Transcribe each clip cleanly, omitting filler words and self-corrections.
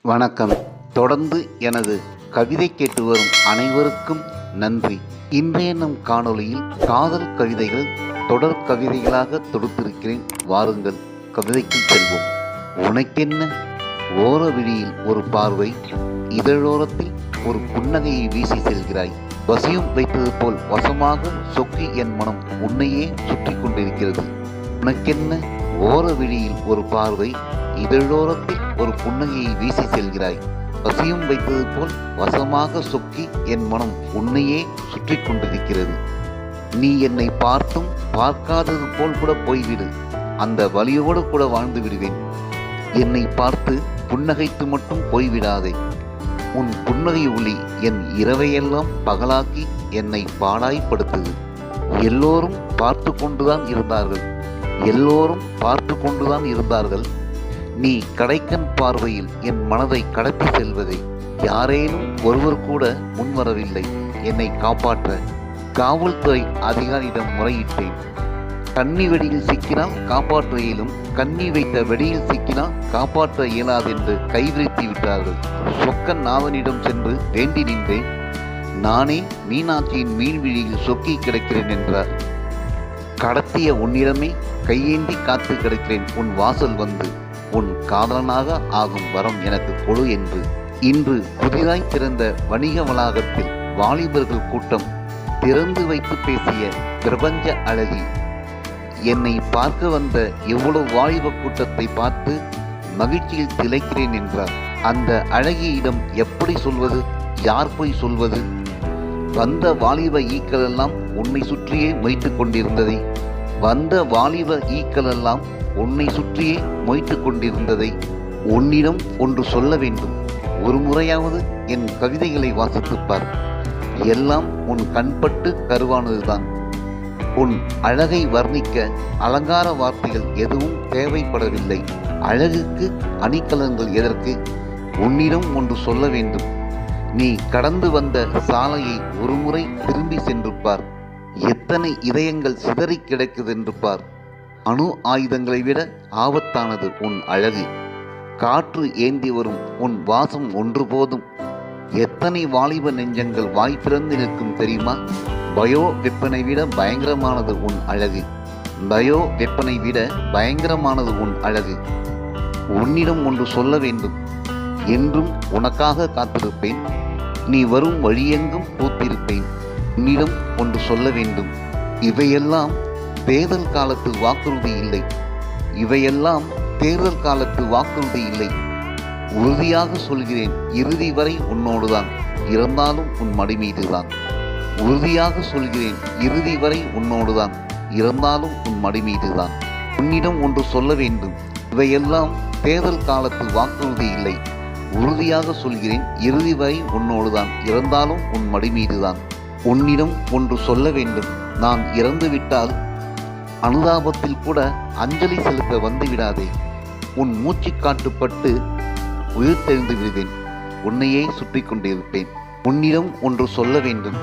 வணக்கம். தொடர்ந்து எனது கவிதை கேட்டு வரும் அனைவருக்கும் நன்றி. இன்றைய நம் காணொளியில் காதல் கவிதைகள் தொடர் கவிதைகளாக தொடுத்திருக்கிறேன். வாருங்கள், கவிதைக்குள் செல்வோம். உனக்கென்ன ஓர விழியில் ஒரு பார்வை, இதழோரத்தில் ஒரு புன்னகையை வீசி செல்கிறாய். வசியம் வைத்தது போல் வசமாக சொக்கி என் மனம் உன்னையே சுற்றி கொண்டிருக்கிறது. உனக்கென்ன ஓர விழியில் ஒரு பார்வை, இதழோரத்தில் ஒரு புன்னகையை வீசி செல்கிறாய். வசியம் வைத்தது போல் வசமாக சொக்கி என் மனம் உன்னையே சுற்றி கொண்டிருக்கிறது. நீ என்னை பார்த்தும் பார்க்காதது போல் கூட போய்விடு, அந்த வலியோடு கூட வாழ்ந்து விடுவேன். என்னை பார்த்து புன்னகைத்து மட்டும் போய்விடாதே. உன் புன்னகை ஒளி என் இரவையெல்லாம் பகலாக்கி என்னை பாடாய்ப்படுத்துது. எல்லோரும் பார்த்து கொண்டுதான் இருந்தார்கள். நீ கடைக்கண் பார்வையில் என் மனதை கடத்தி செல்வதை யாரேனும் ஒருவர் கூட முன்வரவில்லை என்னை காப்பாற்ற. காவல்துறை அதிகாரியிடம் முறையிட்டேன். கன்னி வெடியில் சிக்கினால் காப்பாற்ற இயலும், கன்னி வைத்த வெடியில் சிக்கினால் காப்பாற்ற இயலாதென்று கைவிரித்து விட்டார்கள். சொக்கன் நாதனிடம் சென்று வேண்டி நின்றேன். நானே மீனாட்சியின் மீன்விழியில் சொக்கி கிடக்கிறேன் என்றார். கடத்திய உன்னிடமே கையேந்தி காத்து கிடக்கிறேன் உன் வாசல் வந்து, உன் காதலனாக ஆகும் வரம் எனக்கு கொடு என்று. இன்று புதிதாய் திறந்த வணிக வளாகத்தில் வாலிபர்கள் கூட்டம் திறந்து வைத்து பேசிய பிரபஞ்ச அழகி. என்னை பார்க்க வந்த எவ்வளவு வாலிப கூட்டத்தை பார்த்து மகிழ்ச்சியில் திளைக்கிறேன் என்றார். அந்த அழகியிடம் எப்படி சொல்வது, யார் போய் சொல்வது? வந்த வாலிப ஈக்களெல்லாம் உன்னை சுற்றியே மொய்த்து கொண்டிருந்ததை உன்னிடம் ஒன்று சொல்ல வேண்டும். ஒரு முறையாவது என் கவிதைகளை வாசித்துப்பார். எல்லாம் உன் கண்பட்டு கருவானதுதான். உன் அழகை வர்ணிக்க அலங்கார வார்த்தைகள் எதுவும் தேவைப்படவில்லை. அழகுக்கு அணிகலன்கள் எதற்கு? உன்னிடம் ஒன்று சொல்ல வேண்டும். நீ கடந்து வந்த சாலையை ஒருமுறை திரும்பி சென்று பார். எத்தனை இதயங்கள் சிதறி கிடக்குதென்று பார். அணு ஆயுதங்களை விட ஆபத்தானது உன் அழகு. காற்று ஏந்தி வரும் உன் வாசம் ஒன்று போதும். எத்தனை வாலிப நெஞ்சங்கள் வாய் பிறந்து நிற்கும் தெரியுமா? பயோ வெப்பனை விட பயங்கரமானது உன் அழகு. உன்னிடம் ஒன்று சொல்ல வேண்டும். என்றும் உனக்காக காத்திருப்பேன். நீ வரும் வழியெங்கும் பூத்திருப்பேன். உன்னிடம் ஒன்று சொல்ல வேண்டும். இவையெல்லாம் தேர்தல் காலத்து வாக்குறுதி இல்லை. உறுதியாக சொல்கிறேன், இறுதி வரை உன்னோடுதான், இறந்தாலும் உன் மடி மீதுதான். உன்னிடம் ஒன்று சொல்ல வேண்டும். இவையெல்லாம் தேர்தல் காலத்து வாக்குறுதி இல்லை. உறுதியாக சொல்கிறேன், இறுதி வரை உன்னோடுதான், இறந்தாலும் உன் மடி மீதுதான். உன்னிடம் ஒன்று சொல்ல வேண்டும். நான் இறந்துவிட்டால் அனுதாபத்தில் கூட அஞ்சலி செலுத்த வந்து விடாதே. உன் மூச்சு காட்டுப்பட்டு உயிர் தெழுந்து விடுவேன். உன்னையே சுற்றி கொண்டிருப்பேன். உன்னிடம் ஒன்று சொல்ல வேண்டும்.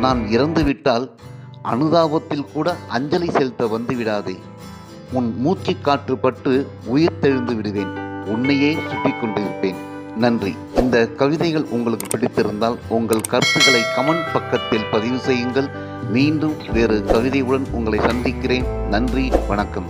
நான் இறந்துவிட்டால் அனுதாபத்தில் கூட அஞ்சலி செலுத்த வந்து விடாதே. உன் மூச்சு காற்றுப்பட்டு உயிர் தெழுந்து விடுவேன். உன்னையே சுற்றி கொண்டிருப்பேன். நன்றி. இந்த கவிதைகள் உங்களுக்கு பிடித்திருந்தால் உங்கள் கருத்துக்களை கமெண்ட் பக்கத்தில் பதிவு செய்யுங்கள். மீண்டும் வேறு கவிதையுடன் உங்களை சந்திக்கிறேன். நன்றி, வணக்கம்.